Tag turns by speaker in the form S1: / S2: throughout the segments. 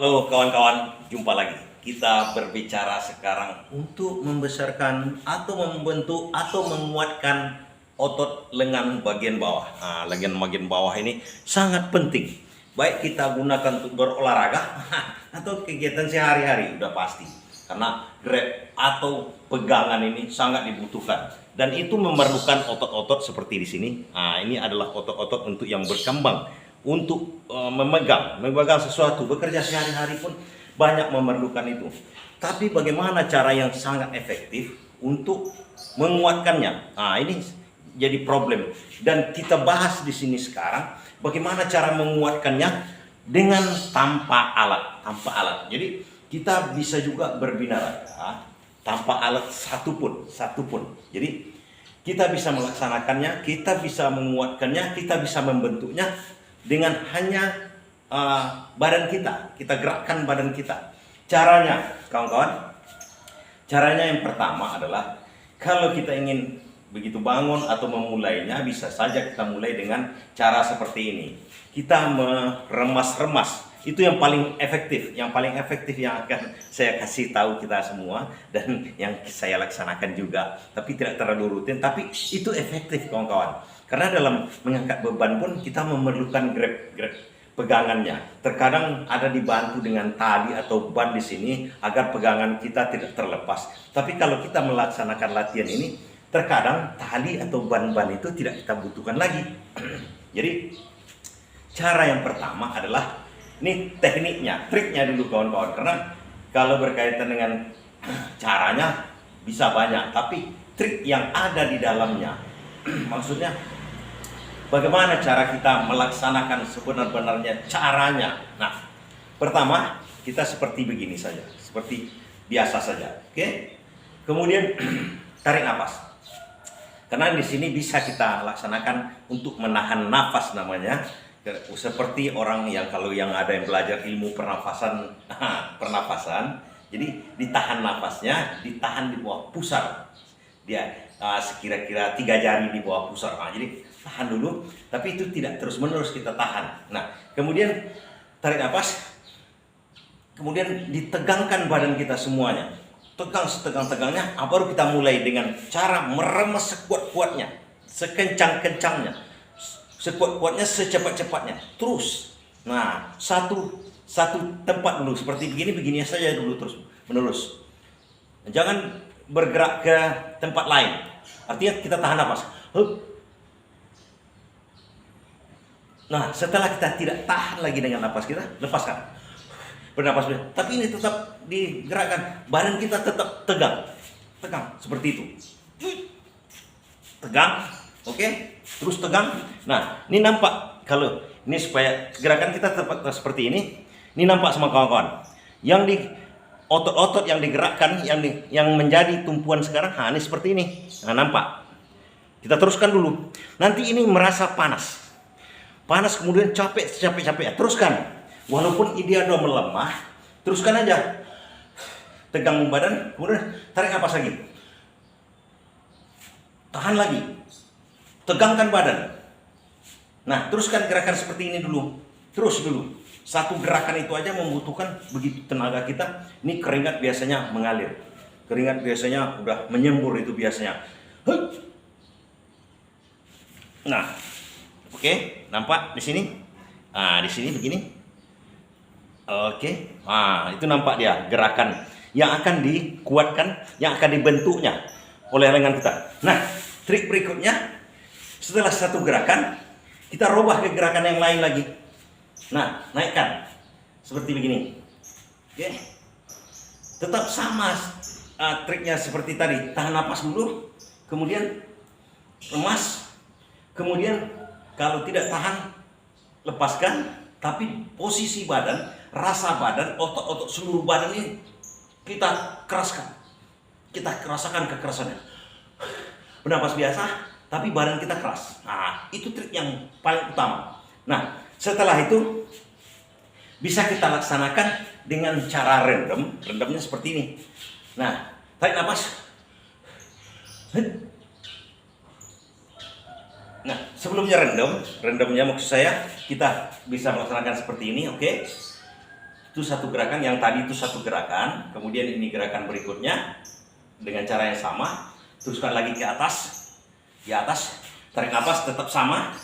S1: Halo kawan-kawan, jumpa lagi. Kita berbicara sekarang untuk membesarkan atau membentuk atau menguatkan otot lengan bagian bawah. Nah, lengan bagian bawah ini sangat penting. Baik kita gunakan untuk berolahraga atau kegiatan sehari-hari, udah pasti. Karena grab atau pegangan ini sangat dibutuhkan. Dan itu memerlukan otot-otot seperti di sini. Nah, ini adalah otot-otot untuk yang berkembang untuk memegang sesuatu, bekerja sehari-hari pun banyak memerlukan itu. Tapi bagaimana cara yang sangat efektif untuk menguatkannya? Nah, ini jadi problem dan kita bahas di sini sekarang bagaimana cara menguatkannya dengan tanpa alat. Jadi kita bisa juga berbinaraga tanpa alat satupun. Jadi kita bisa melaksanakannya, kita bisa menguatkannya, kita bisa membentuknya dengan hanya badan kita gerakkan badan kita. Caranya, kawan-kawan, caranya yang pertama adalah kalau kita ingin begitu bangun atau memulainya, bisa saja kita mulai dengan cara seperti ini. Kita meremas-remas, itu yang paling efektif, yang akan saya kasih tahu kita semua dan yang saya laksanakan juga. Tapi tidak terlalu rutin, tapi itu efektif kawan-kawan. Karena dalam mengangkat beban pun kita memerlukan grab pegangannya. Terkadang ada dibantu dengan tali atau ban di sini agar pegangan kita tidak terlepas. Tapi kalau kita melaksanakan latihan ini, terkadang tali atau ban-ban itu tidak kita butuhkan lagi. Jadi cara yang pertama adalah ini tekniknya, triknya dulu kawan-kawan. Karena kalau berkaitan dengan caranya bisa banyak, tapi trik yang ada di dalamnya maksudnya bagaimana cara kita melaksanakan sebenar-benarnya caranya. Nah, pertama kita seperti begini saja, seperti biasa saja, oke? Kemudian tarik nafas. Karena di sini bisa kita laksanakan untuk menahan nafas namanya, seperti orang yang kalau yang ada yang belajar ilmu pernafasan, jadi ditahan nafasnya, ditahan di bawah pusar. Dia sekira-kira 3 jari di bawah pusar. Nah, jadi tahan dulu, tapi itu tidak terus-menerus kita tahan. Nah, kemudian tarik nafas, kemudian ditegangkan badan kita semuanya. Tegang setegang-tegangnya, baru kita mulai dengan cara meremas sekuat-kuatnya, sekencang-kencangnya, sekuat-kuatnya, secepat-cepatnya. Terus. Nah, satu tempat dulu seperti begini saja dulu terus menerus. Jangan bergerak ke tempat lain. Artinya kita tahan nafas. Nah, setelah kita tidak tahan lagi dengan nafas kita, lepaskan. Bernapas, tapi ini tetap digerakkan. Badan kita tetap tegang. Seperti itu. Tegang, oke? Terus tegang. Nah, ini nampak kalau ini supaya gerakan kita tetap seperti ini. Ini nampak sama kawan-kawan. Yang di otot-otot yang digerakkan, yang menjadi tumpuan sekarang, ini seperti ini. Nah, nampak. Kita teruskan dulu. Nanti ini merasa panas, kemudian capek ya. Teruskan. Walaupun dia udah melemah, teruskan aja. Tegang badan, kemudian tarik nafas lagi. Tahan lagi. Tegangkan badan. Nah, teruskan gerakan seperti ini dulu. Terus dulu. Satu gerakan itu aja membutuhkan begitu tenaga kita. Ini keringat biasanya mengalir. Keringat biasanya udah menyembur itu biasanya. Nah, oke, nampak di sini? Nah, di sini begini. Oke. Nah, itu nampak dia gerakan yang akan dikuatkan, yang akan dibentuknya oleh lengan kita. Nah, trik berikutnya setelah satu gerakan, kita rubah ke gerakan yang lain lagi. Nah, naikkan seperti begini. Oke. Tetap sama triknya seperti tadi. Tahan napas dulu, kemudian remas, kemudian kalau tidak tahan lepaskan, tapi posisi badan, rasa badan, otot-otot seluruh badan ini kita keraskan. Kita rasakan kekerasannya. Bernapas biasa, tapi badan kita keras. Nah, itu trik yang paling utama. Nah, setelah itu bisa kita laksanakan dengan cara random. Randomnya seperti ini. Nah, tarik nafas. Nah, sebelumnya randomnya maksud saya kita bisa melaksanakan seperti ini, oke? Itu satu gerakan, yang tadi itu satu gerakan, kemudian ini gerakan berikutnya dengan cara yang sama. Teruskan lagi ke atas, di atas, tarik nafas tetap sama.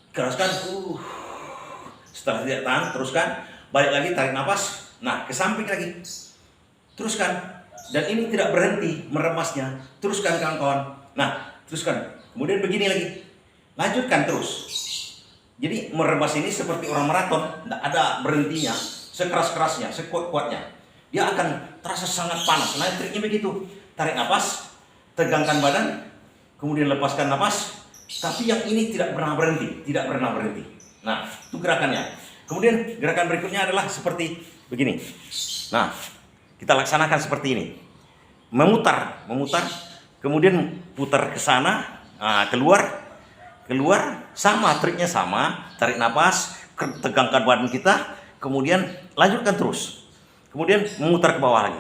S1: Keraskan, setelah tidak tahan, teruskan, balik lagi, tarik nafas. Nah, ke samping lagi, teruskan. Dan ini tidak berhenti meremasnya, teruskan kawan-kawan. Nah, teruskan, kemudian begini lagi, lanjutkan terus. Jadi meremas ini seperti orang maraton, tidak ada berhentinya, sekeras-kerasnya, sekuat-kuatnya. Dia akan terasa sangat panas. Nah, triknya begitu. Tarik nafas, tegangkan badan, kemudian lepaskan nafas. Tapi yang ini tidak pernah berhenti, tidak pernah berhenti. Nah, itu gerakannya. Kemudian gerakan berikutnya adalah seperti begini. Nah, kita laksanakan seperti ini. Memutar, kemudian putar ke sana, keluar, sama, triknya sama. Tarik nafas, tegangkan badan kita, kemudian lanjutkan terus. Kemudian memutar ke bawah lagi,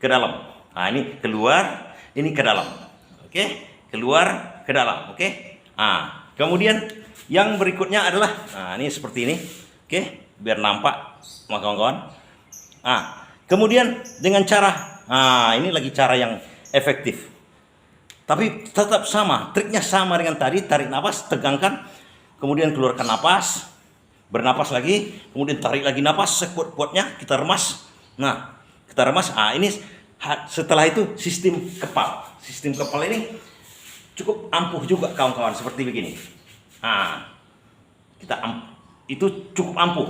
S1: ke dalam. Nah, ini keluar, ini ke dalam. Oke, keluar, ke dalam. Oke. Kemudian yang berikutnya adalah, ini seperti ini. Oke, biar nampak, kawan-kawan. Kemudian dengan cara, ini lagi cara yang efektif. Tapi tetap sama, triknya sama dengan tadi. Tarik nafas, tegangkan, kemudian keluarkan nafas, bernapas lagi, kemudian tarik lagi nafas sekuat-kuatnya, kita remas. Nah, kita remas. Ini setelah itu sistem kepal. Sistem kepal ini cukup ampuh juga kawan-kawan, seperti begini. Itu cukup ampuh.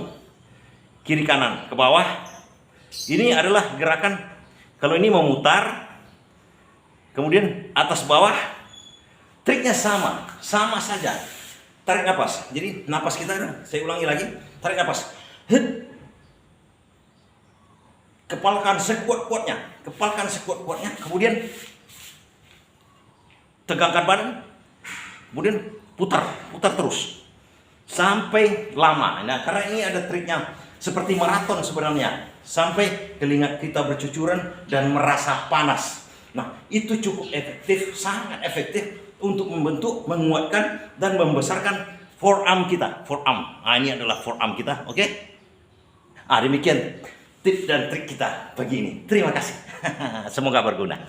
S1: Kiri kanan ke bawah. Ini adalah gerakan, kalau ini memutar, kemudian atas bawah, triknya sama saja. Tarik nafas. Jadi nafas kita, saya ulangi lagi, tarik nafas. Kepalkan sekuat-kuatnya, kemudian tegangkan badan, kemudian putar terus sampai lama. Nah, karena ini ada triknya seperti maraton sebenarnya, sampai telinga kita bercucuran dan merasa panas. Nah, itu cukup efektif, sangat efektif untuk membentuk, menguatkan, dan membesarkan forearm kita. Forearm. Ini adalah forearm kita, oke? Demikian tips dan trik kita pagi ini. Terima kasih. Semoga berguna.